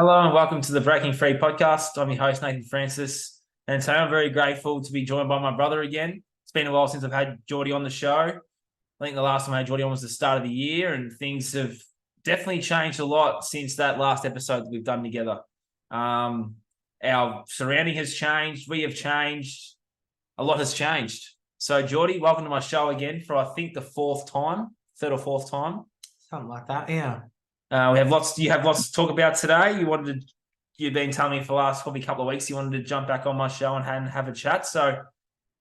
Hello and welcome to the Breaking Free podcast. I'm your host, Nathan Francis. And today I'm very grateful to be joined by my brother again. It's been a while since I've had Jordy on the show. I think the last time I had Jordy on was the start of the year, and things have definitely changed a lot since that last episode that we've done together. Our surrounding has changed. We have changed. A lot has changed. So, Jordy, welcome to my show again for, I think, the third or fourth time. Something like that, yeah. We have lots. You have lots to talk about today. You've been telling me for the last probably couple of weeks you wanted to jump back on my show and have a chat. So,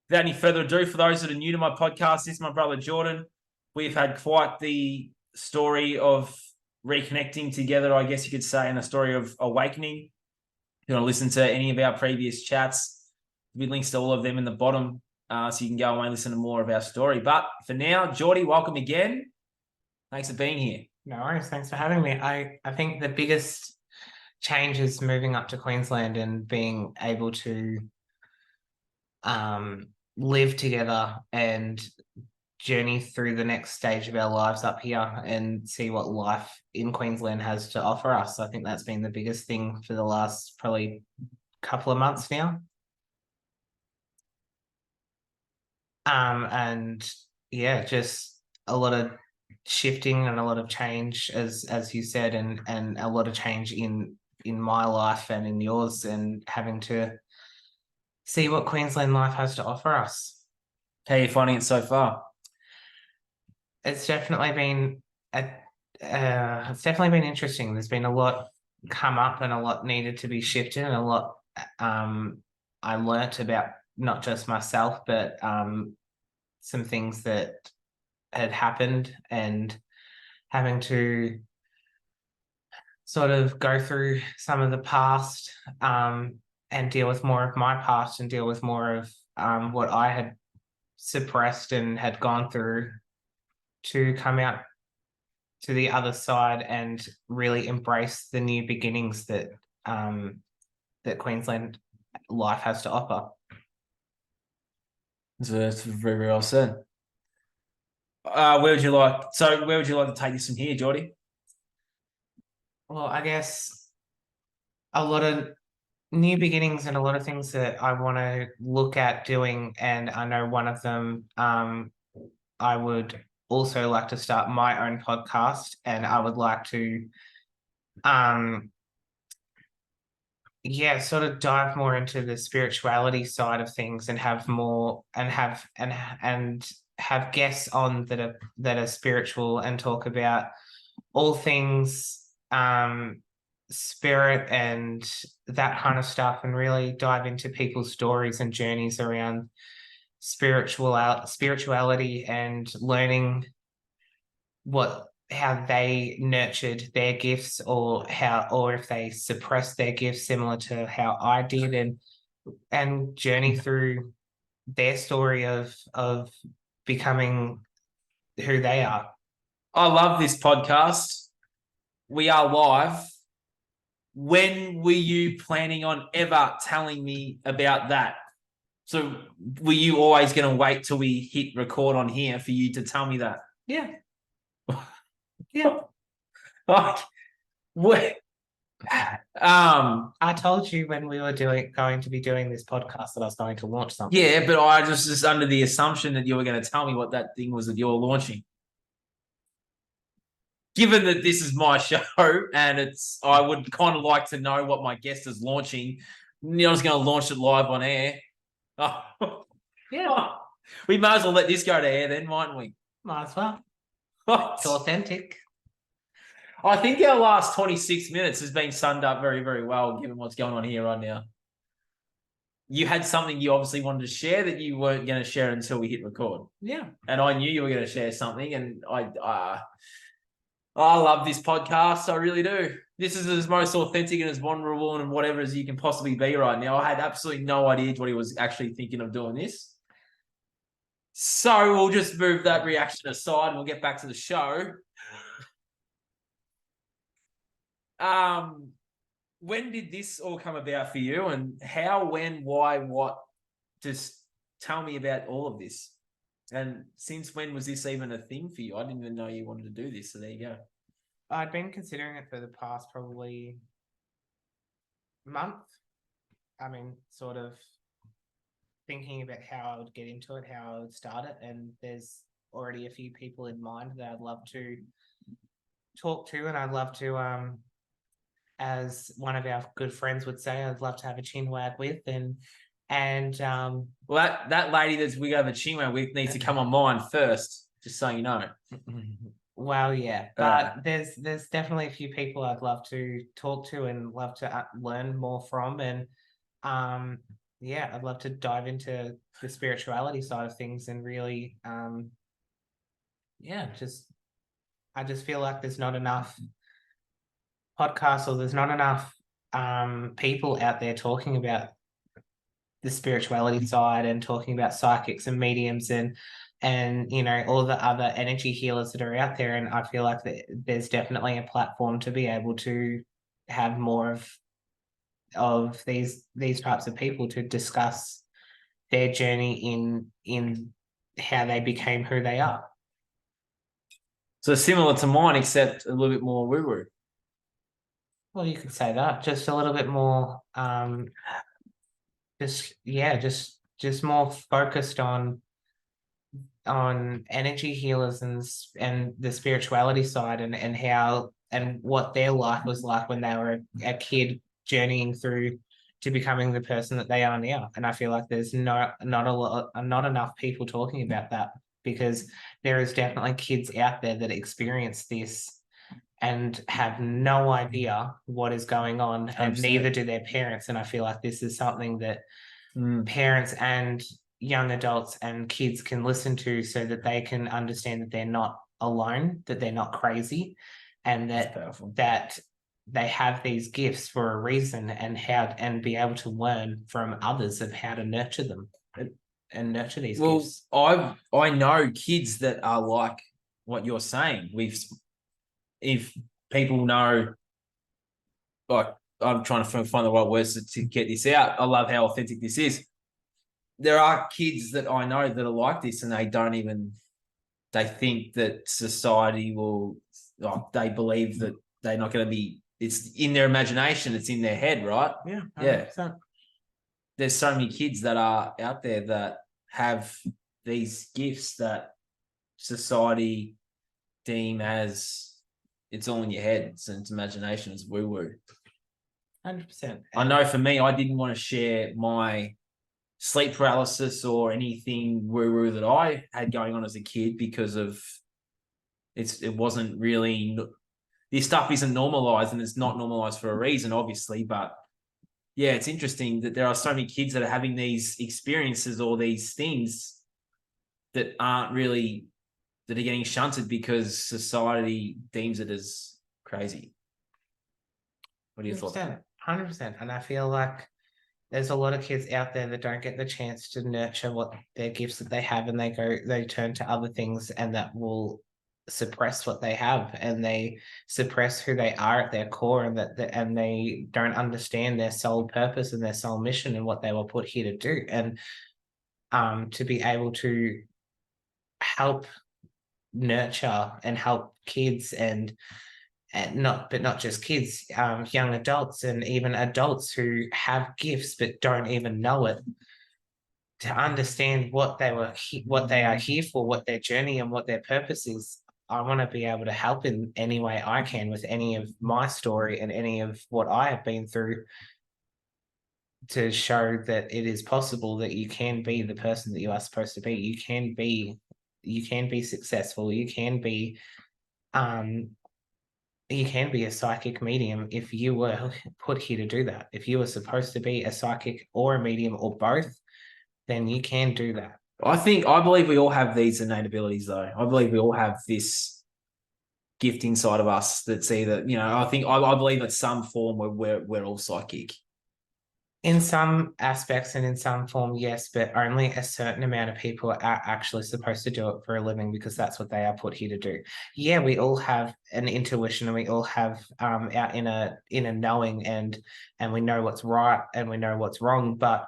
without any further ado, for those that are new to my podcast, this is my brother Jordan. We've had quite the story of reconnecting together, I guess you could say, and a story of awakening. If you want to listen to any of our previous chats, there'll be links to all of them in the bottom, so you can go away and listen to more of our story. But for now, Jordy, welcome again. Thanks for being here. No worries. Thanks for having me. I think the biggest change is moving up to Queensland and being able to live together and journey through the next stage of our lives up here and see what life in Queensland has to offer us. I think that's been the biggest thing for the last probably couple of months now. And yeah, just a lot of shifting and a lot of change, as you said, and a lot of change in my life and in yours, and having to see what Queensland life has to offer us. How are you finding it so far? It's definitely been interesting. There's been a lot come up and a lot needed to be shifted, and a lot I learnt about not just myself, but some things that had happened, and having to sort of go through some of the past and deal with more of my past and deal with more of what I had suppressed and had gone through to come out to the other side and really embrace the new beginnings that that Queensland life has to offer. That's very, very well said. Where would you like to take this from here, Jordy? Well, I guess a lot of new beginnings and a lot of things that I want to look at doing, and I know one of them, I would also like to start my own podcast, and I would like to sort of dive more into the spirituality side of things and have more and have guests on that are spiritual and talk about all things spirit and that kind of stuff, and really dive into people's stories and journeys around spirituality and learning how they nurtured their gifts, or if they suppressed their gifts, similar to how I did, and journey through their story of becoming who they are. I love this podcast. We are live. When were you planning on ever telling me about that? So were you always going to wait till we hit record on here for you to tell me that? Yeah. Yeah. Like, what? I told you when we were going to be doing this podcast that I was going to launch something. Yeah, but I was just under the assumption that you were going to tell me what that thing was that you were launching. Given that this is my show and I would kind of like to know what my guest is launching. I'm just going to launch it live on air. Oh. Yeah. We might as well let this go to air then, mightn't we? Might as well. It's authentic. I think our last 26 minutes has been summed up very, very well, given what's going on here right now. You had something you obviously wanted to share that you weren't going to share until we hit record. Yeah. And I knew you were going to share something, and I love this podcast. I really do. This is as most authentic and as vulnerable and whatever as you can possibly be right now. I had absolutely no idea Jordy was actually thinking of doing this. So we'll just move that reaction aside and we'll get back to the show. When did this all come about for you, and how, when, why, what? Just tell me about all of this. And since when was this even a thing for you? I didn't even know you wanted to do this, so there you go. I'd been considering it for the past probably month. I mean, sort of thinking about how I would get into it, how I would start it, and there's already a few people in mind that I'd love to talk to, and I'd love to, as one of our good friends would say, I'd love to have a chin wag with, and well, that lady that's we have a chin wag with needs to come on mine first, just so you know. Well, yeah, but there's definitely a few people I'd love to talk to and love to learn more from, and yeah, I'd love to dive into the spirituality side of things and really, yeah, I just feel like there's not enough podcasts, or there's not enough people out there talking about the spirituality side and talking about psychics and mediums and you know, all the other energy healers that are out there. And I feel like there's definitely a platform to be able to have more of these types of people to discuss their journey in how they became who they are. So similar to mine, except a little bit more woo-woo. Well, you could say that, just a little bit more, just more focused on energy healers and the spirituality side, and how and what their life was like when they were a kid journeying through to becoming the person that they are now. And I feel like there's not enough people talking about that, because there is definitely kids out there that experience this and have no idea what is going on, and 100%. neither do their parents. And I feel like this is something that parents and young adults and kids can listen to, so that they can understand that they're not alone, that they're not crazy, and that they have these gifts for a reason, and be able to learn from others of how to nurture them and nurture these gifts. I know kids that are like what you're saying. If people know, like, I'm trying to find the right words to get this out. I love how authentic this is. There are kids that I know that are like this, and they think that society will, they believe that they're not going to be, it's in their imagination, it's in their head, right? Yeah. 100%. Yeah. There's so many kids that are out there that have these gifts that society deem as, it's all in your head. It's imagination. It's woo-woo. 100%. I know for me, I didn't want to share my sleep paralysis or anything woo-woo that I had going on as a kid, because of it wasn't really, this stuff isn't normalized, and it's not normalized for a reason, obviously. But yeah, it's interesting that there are so many kids that are having these experiences or these things that aren't really, that are getting shunted because society deems it as crazy. What do you thought? 100%. And I feel like there's a lot of kids out there that don't get the chance to nurture what their gifts that they have, and they turn to other things, and that will suppress what they have, and they suppress who they are at their core, and they don't understand their sole purpose and their sole mission and what they were put here to do. And to be able to help nurture and help kids, and not just kids, young adults, and even adults who have gifts but don't even know it, to understand what they are here for, what their journey and what their purpose is. I want to be able to help in any way I can with any of my story and any of what I have been through, to show that it is possible that you can be the person that you are supposed to be. You can be successful. You can be a psychic medium if you were put here to do that. If you were supposed to be a psychic or a medium or both, then you can do that. I believe we all have these innate abilities, though. I believe we all have this gift inside of us that's either, I believe at some form we're all psychic. In some aspects and in some form, yes, but only a certain amount of people are actually supposed to do it for a living, because that's what they are put here to do. Yeah, we all have an intuition, and we all have our inner knowing, and we know what's right and we know what's wrong, but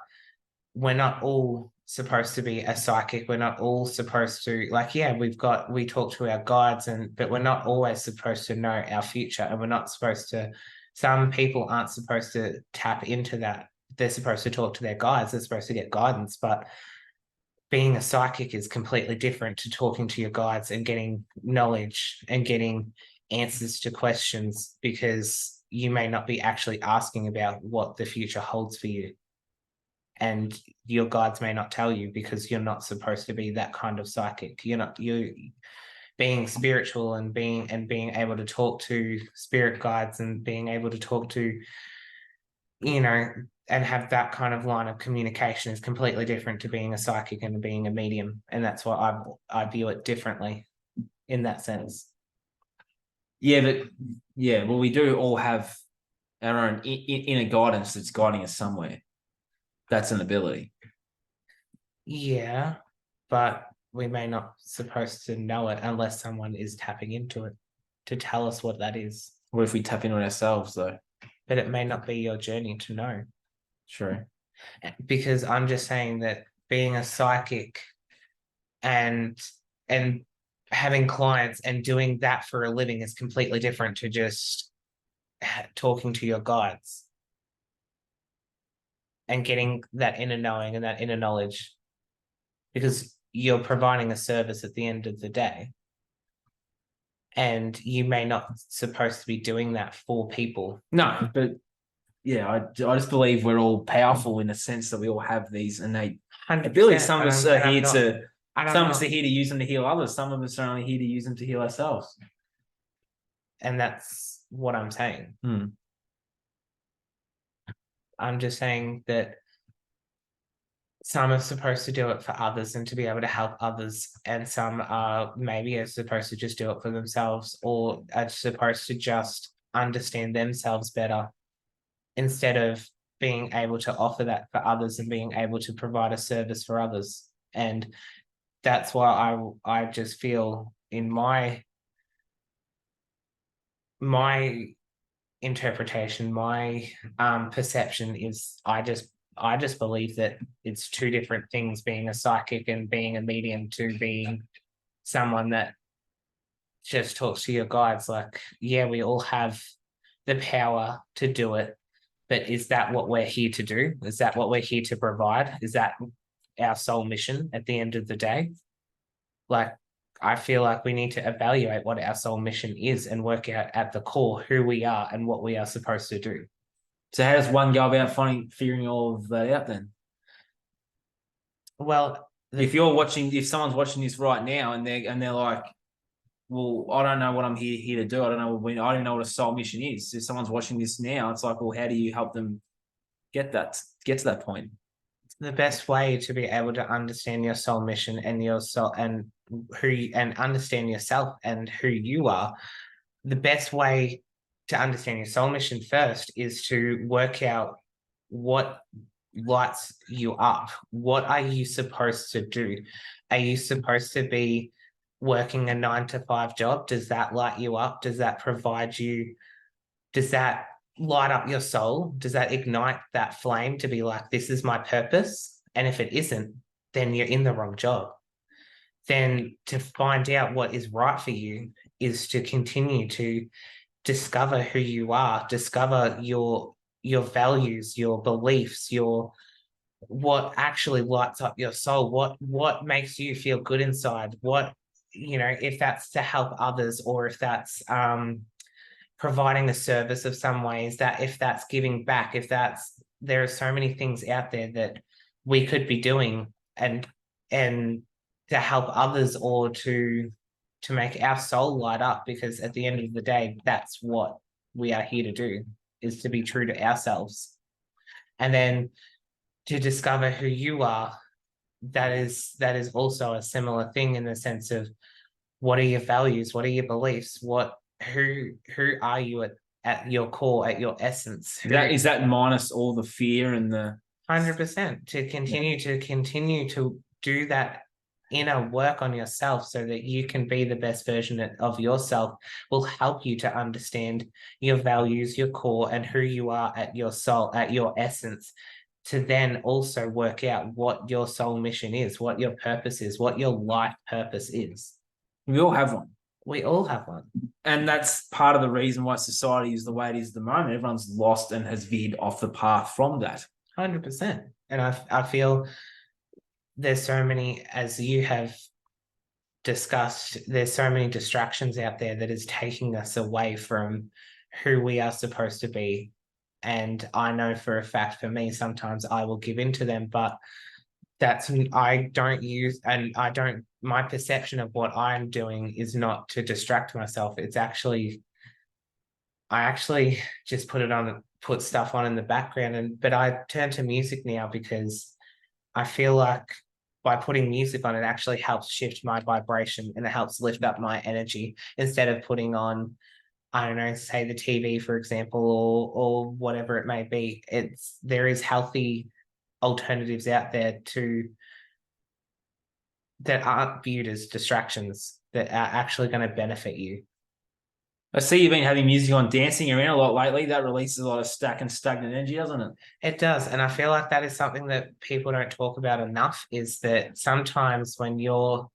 we're not all supposed to be a psychic. We're not all supposed to, we talk to our guides, but we're not always supposed to know our future, and we're not supposed to Some people aren't supposed to tap into that. They're supposed to talk to their guides. They're supposed to get guidance, but being a psychic is completely different to talking to your guides and getting knowledge and getting answers to questions, because you may not be actually asking about what the future holds for you. And your guides may not tell you, because you're not supposed to be that kind of psychic. You being spiritual and being able to talk to spirit guides and being able to talk to, and have that kind of line of communication is completely different to being a psychic and being a medium. And that's why I view it differently in that sense. Well, we do all have our own inner guidance that's guiding us somewhere. That's an ability. Yeah, but we may not supposed to know it unless someone is tapping into it to tell us what that is. What if we tap into it ourselves, though? But it may not be your journey to know. True. Because I'm just saying that being a psychic and having clients and doing that for a living is completely different to just talking to your guides and getting that inner knowing and that inner knowledge, because you're providing a service at the end of the day. And you may not supposed to be doing that for people. No, but yeah, I just believe we're all powerful in the sense that we all have these innate abilities. Some of us are here to use them to heal others. Some of us are only here to use them to heal ourselves. And that's what I'm saying. I'm just saying that some are supposed to do it for others and to be able to help others, and some are supposed to just do it for themselves, or are supposed to just understand themselves better instead of being able to offer that for others and being able to provide a service for others. And that's why I just feel in my interpretation, my perception is I just believe that it's two different things, being a psychic and being a medium, to being someone that just talks to your guides. Like, yeah, we all have the power to do it, but is that what we're here to do? Is that what we're here to provide? Is that our sole mission at the end of the day? Like, I feel like we need to evaluate what our sole mission is and work out at the core who we are and what we are supposed to do. So how does one go about figuring all of that out then? Well, if someone's watching this right now and they're like, well, I don't know what I'm here to do. I don't know what a soul mission is. If someone's watching this now, it's like, well, how do you help them get to that point? The best way to be able to understand your soul mission and your soul and understand yourself and who you are, the best way to understand your soul mission first is to work out what lights you up. What are you supposed to do? Are you supposed to be working a 9-to-5 job? Does that light you up? Does that light up your soul? Does that ignite that flame to be like, this is my purpose? And if it isn't, then you're in the wrong job. Then to find out what is right for you is to continue to discover who you are, discover your values, your beliefs, what actually lights up your soul, what makes you feel good inside, if that's to help others, or if that's providing a service of some ways, that if that's giving back, there are so many things out there that we could be doing and to help others, or to make our soul light up, because at the end of the day, that's what we are here to do, is to be true to ourselves. And then to discover who you are, that is also a similar thing, in the sense of, what are your values? What are your beliefs? Who are you at your core, at your essence? Is that minus all the fear and the 100%, to continue to do that inner work on yourself, so that you can be the best version of yourself, will help you to understand your values, your core, and who you are at your soul, at your essence, to then also work out what your soul mission is, what your purpose is, what your life purpose is. We all have one. We all have one. And that's part of the reason why society is the way it is at the moment. Everyone's lost and has veered off the path from that. 100%. And I feel there's so many, as you have discussed, there's so many distractions out there that is taking us away from who we are supposed to be. And I know for a fact, for me, sometimes I will give in to them, but I don't use, and I don't, my perception of what I'm doing is not to distract myself. It's actually, I actually just put stuff on in the background, but I turn to music now because I feel like by putting music on, it actually helps shift my vibration and it helps lift up my energy instead of putting on, I don't know, say the TV, for example, or whatever it may be. There is healthy alternatives out there that aren't viewed as distractions that are actually going to benefit you. I see you've been having music on, dancing around a lot lately. That releases a lot of stagnant energy, doesn't it? It does. And I feel like that is something that people don't talk about enough, is that sometimes when you're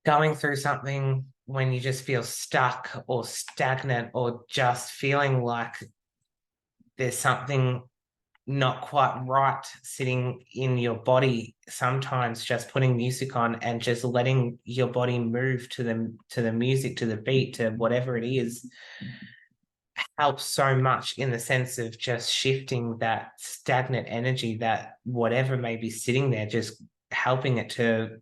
going through something, when you just feel stuck or stagnant or just feeling like there's something not quite right sitting in your body, sometimes just putting music on and just letting your body move to the music, to the beat, to whatever it is, helps so much in the sense of just shifting that stagnant energy, that whatever may be sitting there, just helping it to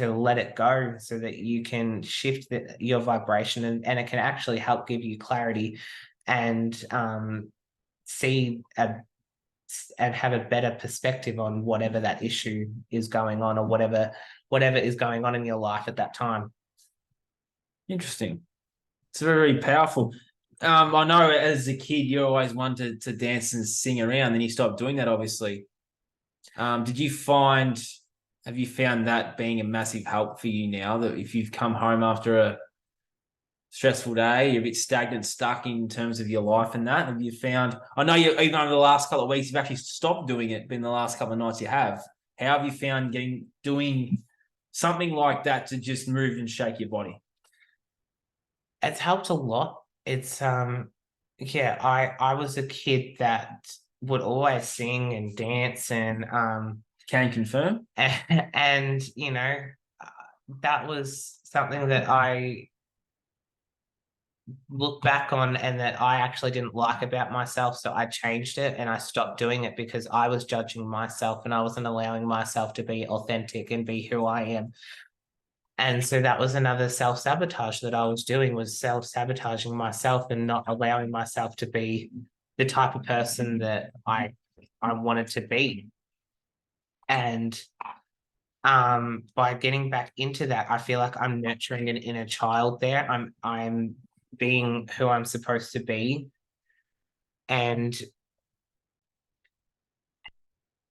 let it go so that you can shift your vibration, and it can actually help give you clarity and see and have a better perspective on whatever that issue is going on, or whatever is going on in your life at that time. Interesting. It's very, very powerful. I know as a kid, you always wanted to dance and sing around, then you stopped doing that, obviously. Have you found that being a massive help for you now, that if you've come home after a stressful day, you're a bit stagnant, stuck in terms of your life and that? Have you found, I know you, even over the last couple of weeks, you've actually stopped doing it, but in the last couple of nights you have. How have you found doing something like that to just move and shake your body? It's helped a lot. It's I was a kid that would always sing and dance and Can confirm. and that was something that I look back on and that I actually didn't like about myself. So I changed it and I stopped doing it because I was judging myself and I wasn't allowing myself to be authentic and be who I am. And so that was another self-sabotage that I was doing, was self-sabotaging myself and not allowing myself to be the type of person that I wanted to be. And by getting back into that, I feel like I'm nurturing an inner child there. I'm being who I'm supposed to be. And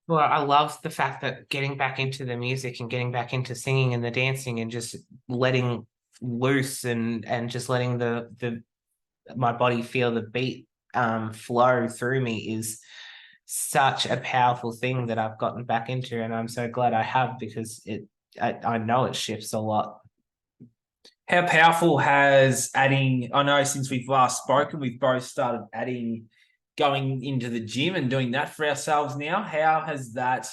well, I love the fact that getting back into the music and getting back into singing and the dancing and just letting loose and just letting my body feel the beat flow through me is such a powerful thing that I've gotten back into, and I'm so glad I have, because I know it shifts a lot. How powerful has adding, I know since we've last spoken, we've both started going into the gym and doing that for ourselves now. How has that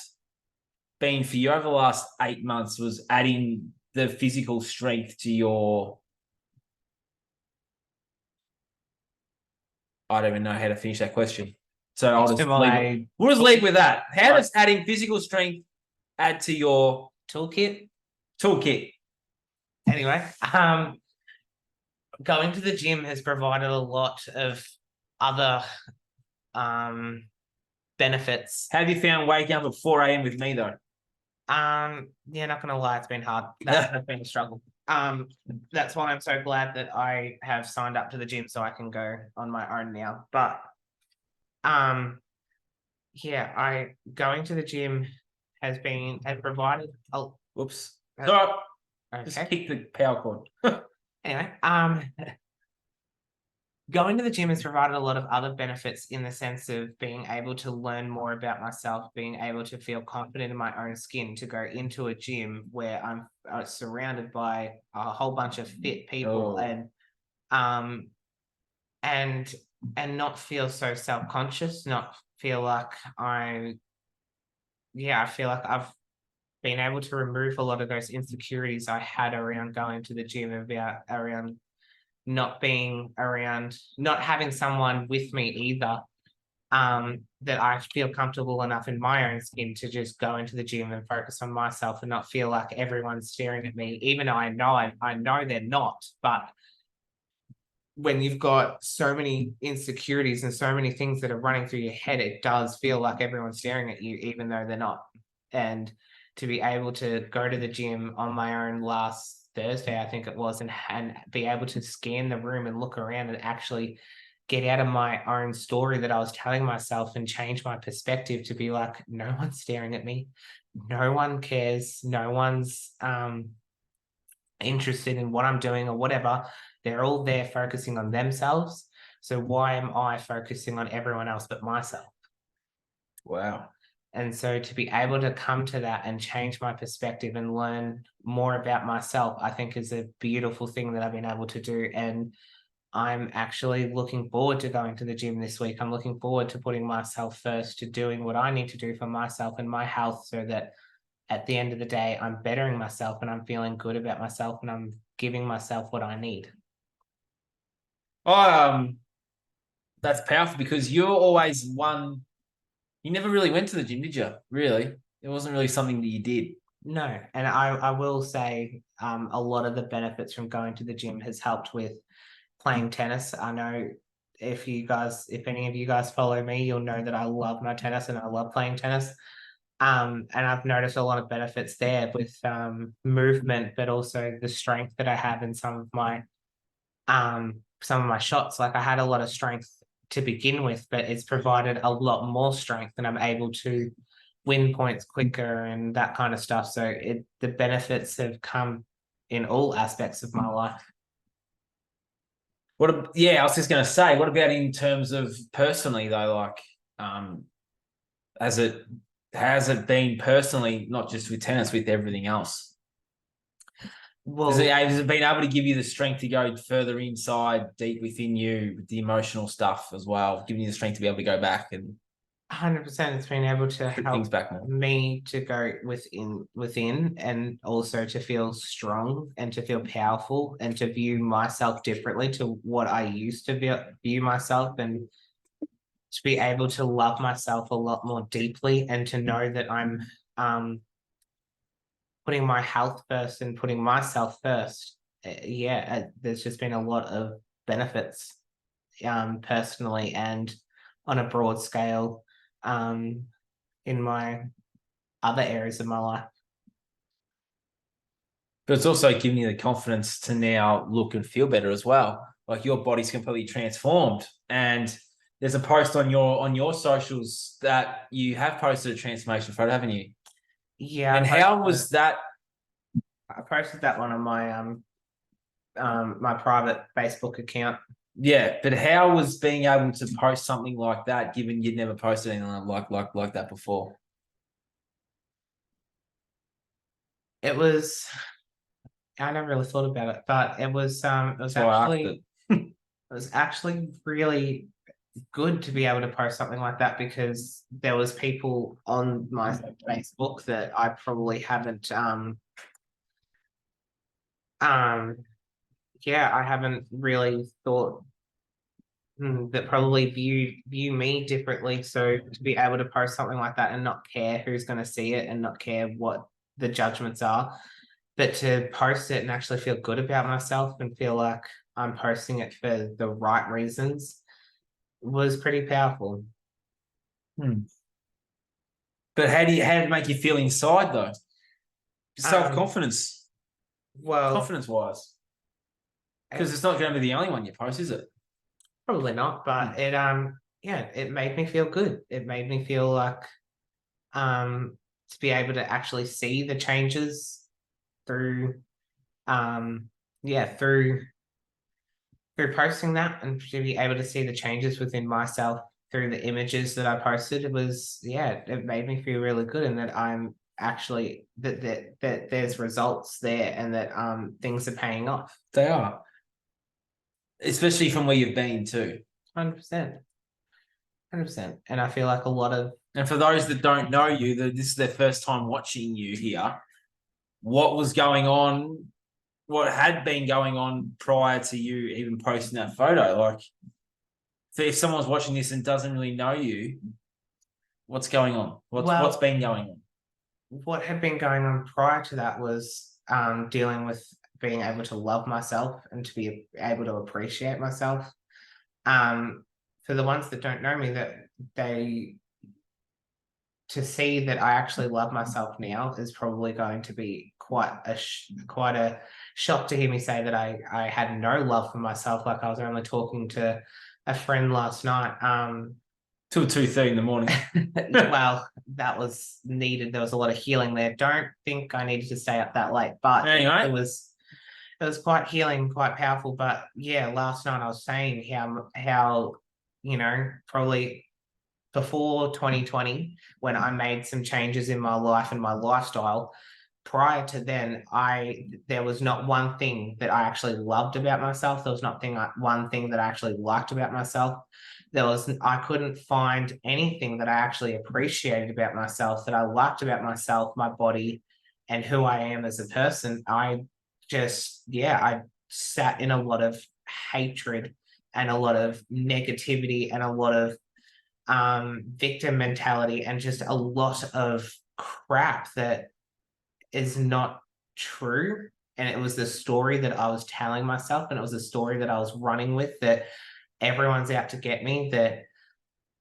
been for you over the last 8 months? Was adding the physical strength to your, I don't even know how to finish that question. So I'll just we'll just leave with that. How does adding physical strength add to your toolkit? Anyway, going to the gym has provided a lot of other benefits. Have you found waking up at 4 a.m. with me though? Yeah, not gonna lie, it's been hard. That's been a struggle. That's why I'm so glad that I have signed up to the gym so I can go on my own now. But yeah, going to the gym has provided. Oh, whoops. Sorry. Okay. Just kick the power cord. Anyway, going to the gym has provided a lot of other benefits in the sense of being able to learn more about myself, being able to feel confident in my own skin, to go into a gym where I'm surrounded by a whole bunch of fit people, Oh. um and not feel so self-conscious, not feel like I feel like I've been able to remove a lot of those insecurities I had around going to the gym, about around not having someone with me either, that I feel comfortable enough in my own skin to just go into the gym and focus on myself and not feel like everyone's staring at me, even though I know they're not. But when you've got so many insecurities and so many things that are running through your head, it does feel like everyone's staring at you, even though they're not. And to be able to go to the gym on my own last Thursday, I think it was, and be able to scan the room and look around and actually get out of my own story that I was telling myself and change my perspective to be like, no one's staring at me. No one cares. No one's interested in what I'm doing or whatever. They're all there focusing on themselves. So why am I focusing on everyone else but myself? Wow. And so to be able to come to that and change my perspective and learn more about myself, I think is a beautiful thing that I've been able to do. And I'm actually looking forward to going to the gym this week. I'm looking forward to putting myself first, to doing what I need to do for myself and my health, so that at the end of the day, I'm bettering myself and I'm feeling good about myself and I'm giving myself what I need. That's powerful, because you're always one. You never really went to the gym, did you? Really? It wasn't really something that you did. No, and I will say a lot of the benefits from going to the gym has helped with playing tennis. I know if any of you guys follow me, you'll know that I love my tennis and I love playing tennis. And I've noticed a lot of benefits there with movement, but also the strength that I have in some of my shots. Like I had a lot of strength to begin with, but it's provided a lot more strength, and I'm able to win points quicker and that kind of stuff. So the benefits have come in all aspects of my life. Yeah, I was just going to say, what about in terms of personally though? Like, has it been personally, not just with tennis, with everything else? Well, has it been able to give you the strength to go further inside, deep within you, with the emotional stuff as well, giving you the strength to be able to go back and 100%, it's been able to put help things back more? me to go within, and also to feel strong and to feel powerful and to view myself differently to what I used to view myself, and to be able to love myself a lot more deeply, and to know that I'm putting my health first and putting myself first. There's just been a lot of benefits, personally and on a broad scale, in my other areas of my life. But it's also giving you the confidence to now look and feel better as well. Like your body's completely transformed. And there's a post on your socials that you have posted a transformation photo, haven't you? Yeah, And how was that? I posted that one on my private Facebook account. Yeah, but how was being able to post something like that, given you'd never posted anything like that before? It was, I never really thought about it, but it was That's why I asked it. it was actually really good to be able to post something like that, because there was people on my Facebook that I probably haven't I haven't really thought, that probably view me differently. So to be able to post something like that and not care who's going to see it and not care what the judgments are, but to post it and actually feel good about myself and feel like I'm posting it for the right reasons, was pretty powerful. But how did it make you feel inside though? Self-confidence, Well, confidence-wise. Because it's not going to be the only one you post, is it? probably not, but it made me feel good. It made me feel like to be able to actually see the changes through through through posting that and to be able to see the changes within myself through the images that I posted, it made me feel really good, and that I'm actually that there's results there, and that things are paying off. They are, especially from where you've been too. 100%. And I feel like a lot of, and for those that don't know you, that this is their first time watching you here, what was going on, what had been going on prior to you even posting that photo? Like, if someone's watching this and doesn't really know you, what's going on? What's been going on? What had been going on prior to that was dealing with being able to love myself and to be able to appreciate myself. For the ones that don't know me, to see that I actually love myself now is probably going to be quite a shock to hear me say that I had no love for myself. Like, I was only talking to a friend last night. Till 2:30 in the morning. Well, that was needed. There was a lot of healing there. Don't think I needed to stay up that late, but anyway, it was quite healing, quite powerful. But yeah, last night I was saying how probably before 2020, when I made some changes in my life and my lifestyle, prior to then, there was not one thing that I actually loved about myself. There was not one thing that I actually liked about myself. I couldn't find anything that I actually appreciated about myself, that I liked about myself, my body, and who I am as a person. I sat in a lot of hatred and a lot of negativity and a lot of victim mentality and just a lot of crap that is not true. And it was the story that I was telling myself, and it was the story that I was running with, that everyone's out to get me, that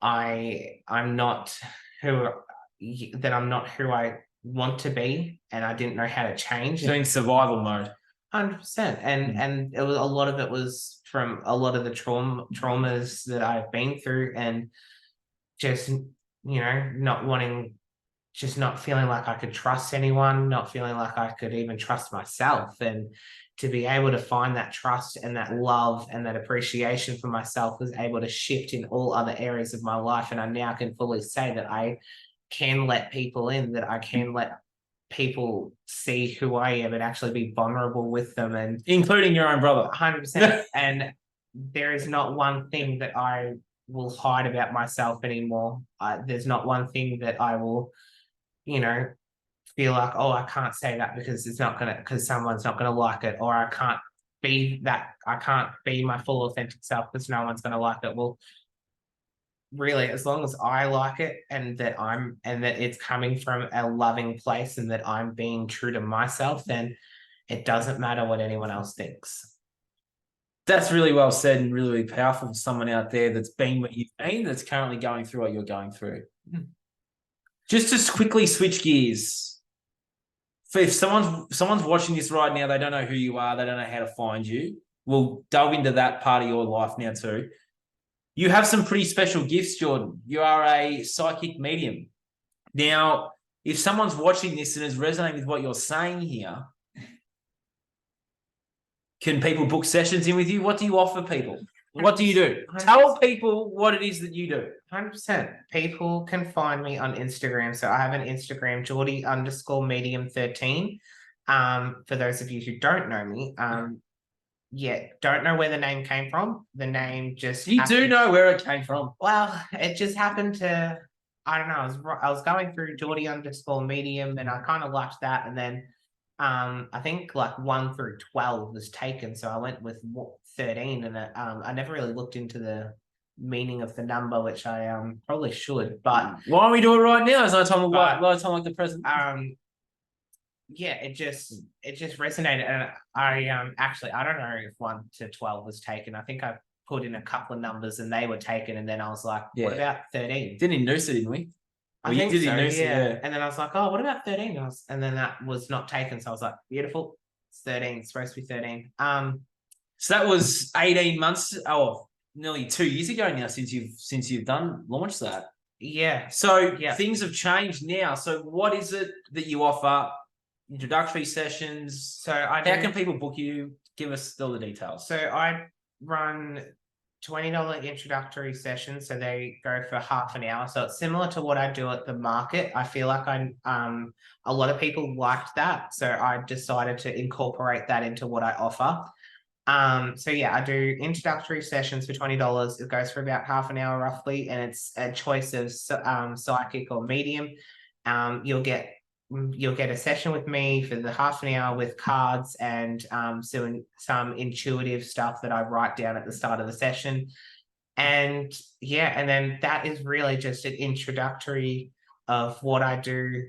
I'm not who I want to be, and I didn't know how to change. Doing survival mode. 100%. And it was, a lot of it was from a lot of the traumas that I've been through, and just not feeling like I could trust anyone, not feeling like I could even trust myself. And to be able to find that trust and that love and that appreciation for myself was able to shift in all other areas of my life. And I now can fully say that I can let people in, that I can let people see who I am and actually be vulnerable with them, and including your own brother. 100%. And there is not one thing that I will hide about myself anymore. There's not one thing that I will feel like, oh, I can't say that because someone's not gonna like it, or I can't be my full authentic self because no one's gonna like it. Well, really, as long as I like it, and that it's coming from a loving place, and that I'm being true to myself, then it doesn't matter what anyone else thinks. That's really well said, and really, really powerful for someone out there that's been what you've been, that's currently going through what you're going through. Just to quickly switch gears, if someone's watching this right now, they don't know who you are, they don't know how to find you. We'll delve into that part of your life now too. You have some pretty special gifts, Jordan. You are a psychic medium. Now, if someone's watching this and is resonating with what you're saying here, can people book sessions in with you? What do you offer people? What do you do? 100%. Tell people what it is that you do. 100%. People can find me on Instagram. So I have an Instagram, Jordy_medium13. For those of you who don't know me, don't know where the name came from. The name just... You do know where it came from. Well, it just happened to... I don't know. I was going through Jordy_medium, and I kind of liked that. And then I think like 1 through 12 was taken. So I went with 13, and I never really looked into the meaning of the number, which I probably should. But why don't we do it right now? There's no time like the present. It just resonated, and I don't know if 1 to 12 was taken. I think I put in a couple of numbers and they were taken, and then I was like, what about 13? Didn't induce it, didn't we? I think so, yeah. And then I was like, oh, what about 13? And then that was not taken, so I was like, beautiful, it's 13. It's supposed to be 13. So that was 18 months, nearly 2 years ago now since you've launched that. Yeah. So things have changed now. So what is it that you offer? Introductory sessions. So how can people book you? Give us all the details. So I run $20 introductory sessions, so they go for half an hour. So it's similar to what I do at the market. I feel like a lot of people liked that, so I decided to incorporate that into what I offer. So yeah, I do introductory sessions for $20. It goes for about half an hour roughly, and it's a choice of psychic or medium. You'll get a session with me for the half an hour with cards and some intuitive stuff that I write down at the start of the session. And yeah, and then that is really just an introductory of what I do,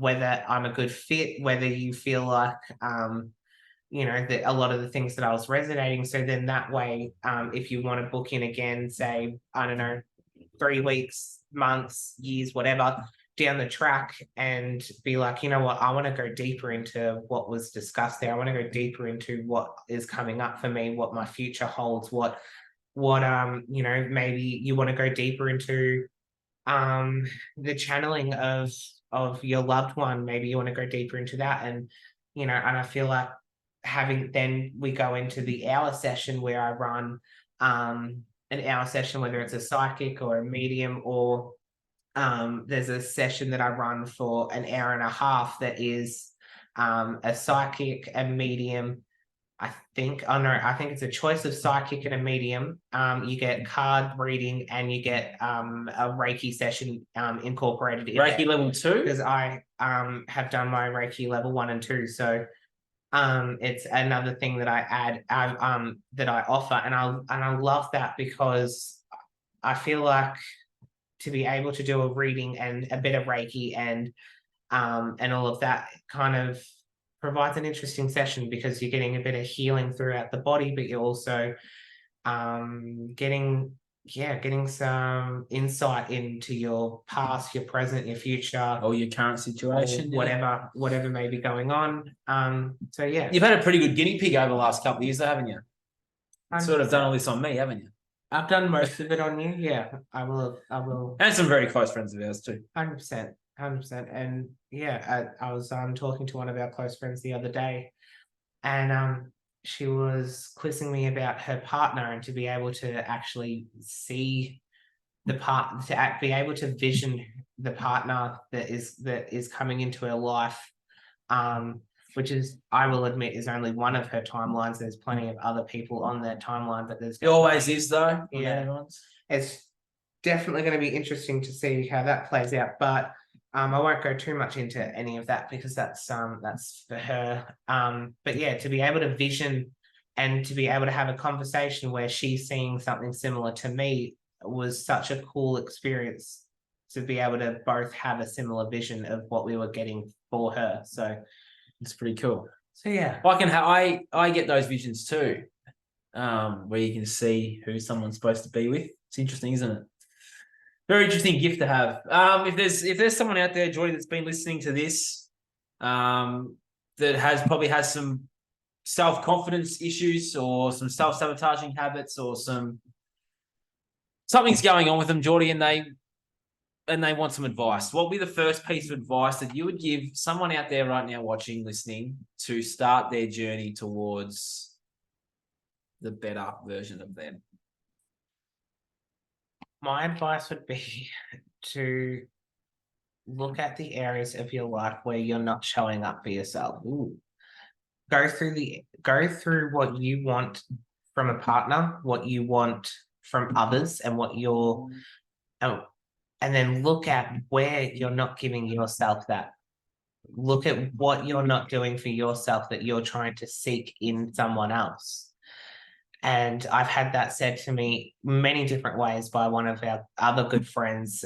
whether I'm a good fit, whether you feel like that a lot of the things that I was resonating. So then that way, if you want to book in again, say, I don't know, 3 weeks, months, years, whatever, down the track, and be like, you know what, I want to go deeper into what was discussed there. I want to go deeper into what is coming up for me, what my future holds, what maybe you want to go deeper into the channeling of your loved one. Maybe you want to go deeper into that. And and I feel like then we go into the hour session where I run an hour session, whether it's a psychic or a medium, or there's a session that I run for an hour and a half that is a psychic, a medium. I think it's a choice of psychic and a medium. You get card reading, and you get a Reiki session incorporated in Reiki level 2? Because I have done my Reiki level 1 and 2. So it's another thing that I add, that I offer, and I love that, because I feel like to be able to do a reading and a bit of Reiki and all of that kind of provides an interesting session, because you're getting a bit of healing throughout the body, but you're also getting some insight into your past, your present, your future, or your current situation, whatever may be going on. So yeah, you've had a pretty good guinea pig over the last couple of years, though, haven't you? 100%. Sort of done all this on me, haven't you? I've done most of it on you. Yeah, I will. And some very close friends of ours too. 100%. And yeah, I was talking to one of our close friends the other day, and she was quizzing me about her partner, and to be able to actually see be able to vision the partner that is coming into her life, which is, I will admit, is only one of her timelines. There's plenty of other people on that timeline, but it always is, though. Yeah, it's definitely going to be interesting to see how that plays out, but I won't go too much into any of that, because that's for her. But yeah, to be able to vision and to be able to have a conversation where she's seeing something similar to me was such a cool experience, to be able to both have a similar vision of what we were getting for her. So it's pretty cool. So yeah, I get those visions too, where you can see who someone's supposed to be with. It's interesting, isn't it? Very interesting gift to have. If there's someone out there, Jordy, that's been listening to this, that probably has some self-confidence issues, or some self-sabotaging habits, or something's going on with them, Jordy, and they want some advice, what would be the first piece of advice that you would give someone out there right now, watching, listening, to start their journey towards the better version of them? My advice would be to look at the areas of your life where you're not showing up for yourself. Go through what you want from a partner, what you want from others, and and then look at where you're not giving yourself that. Look at what you're not doing for yourself that you're trying to seek in someone else. And I've had that said to me many different ways by one of our other good friends,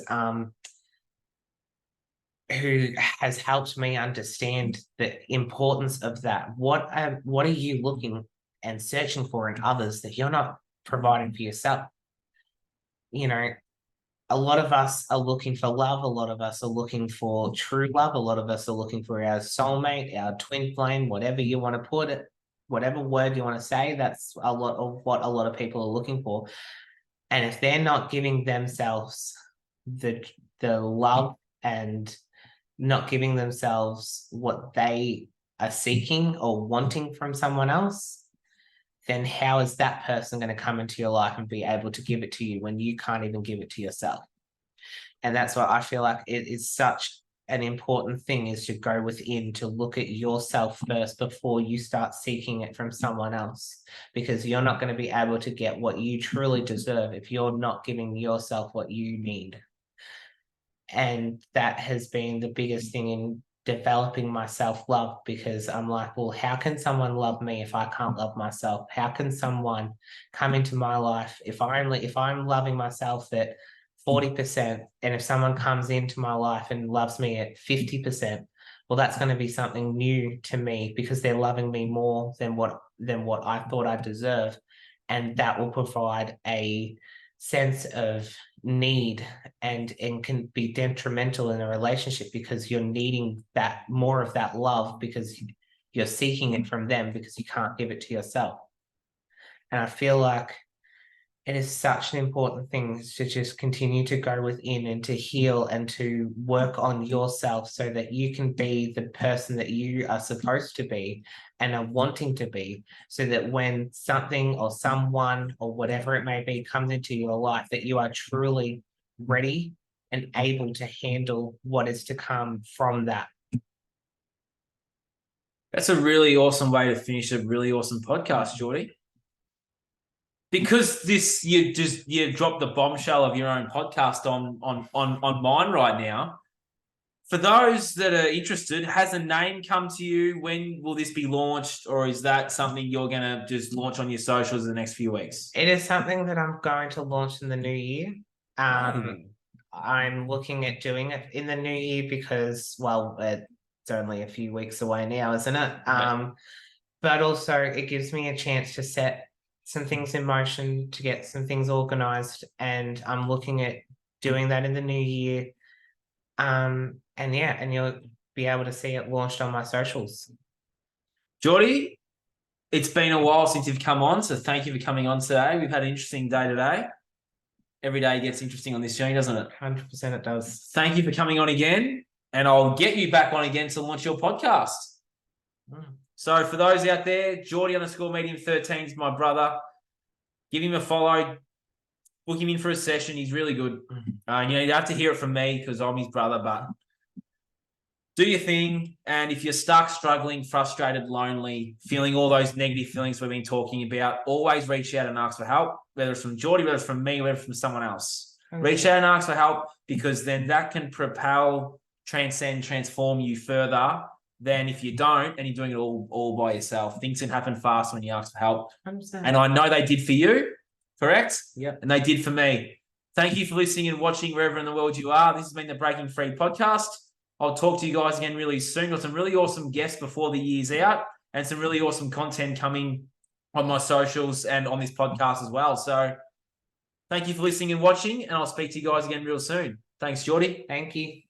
who has helped me understand the importance of that. What are you looking and searching for in others that you're not providing for yourself? A lot of us are looking for love. A lot of us are looking for true love. A lot of us are looking for our soulmate, our twin flame, whatever you want to put it, whatever word you want to say. That's a lot of what a lot of people are looking for. And if they're not giving themselves the love, and not giving themselves what they are seeking or wanting from someone else, then how is that person going to come into your life and be able to give it to you when you can't even give it to yourself? And that's what I feel like it is such an important thing, is to go within, to look at yourself first before you start seeking it from someone else, because you're not going to be able to get what you truly deserve if you're not giving yourself what you need. And that has been the biggest thing in developing my self-love, because I'm like, well, how can someone love me if I can't love myself? How can someone come into my life if I'm loving myself at 40%, and if someone comes into my life and loves me at 50%, well, that's going to be something new to me, because they're loving me more than what I thought I deserve. And that will provide a sense of need and can be detrimental in a relationship, because you're needing that more of that love because you're seeking it from them, because you can't give it to yourself. And I feel like it is such an important thing to just continue to go within and to heal and to work on yourself, so that you can be the person that you are supposed to be and are wanting to be, so that when something or someone or whatever it may be comes into your life, that you are truly ready and able to handle what is to come from that. That's a really awesome way to finish a really awesome podcast, Jordy. Because you dropped the bombshell of your own podcast on mine right now. For those that are interested, has a name come to you? When will this be launched, or is that something you're going to just launch on your socials in the next few weeks? It is something that I'm going to launch in the new year. I'm looking at doing it in the new year because, well, it's only a few weeks away now, isn't it? But also it gives me a chance to set some things in motion, to get some things organized, and I'm looking at doing that in the new year. And you'll be able to see it launched on my socials. Jordy, it's been a while since you've come on, so thank you for coming on today. We've had an interesting day today. Every day gets interesting on this journey, doesn't it? 100% it does. Thank you for coming on again, and I'll get you back on again to launch your podcast. So for those out there, Jordy_medium13 is my brother. Give him a follow. Book him in for a session. He's really good. You have to hear it from me because I'm his brother, but do your thing. And if you're stuck, struggling, frustrated, lonely, feeling all those negative feelings we've been talking about, always reach out and ask for help, whether it's from Jordy, whether it's from me, whether it's from someone else. Okay. Reach out and ask for help, because then that can propel, transcend, transform you further than if you don't and you're doing it all by yourself. Things can happen fast when you ask for help. 100%. And I know they did for you, correct? Yeah. And they did for me. Thank you for listening and watching wherever in the world you are. This has been the Breaking Free podcast. I'll talk to you guys again really soon. Got some really awesome guests before the year's out and some really awesome content coming on my socials and on this podcast as well. So thank you for listening and watching, and I'll speak to you guys again real soon. Thanks, Jordy. Thank you.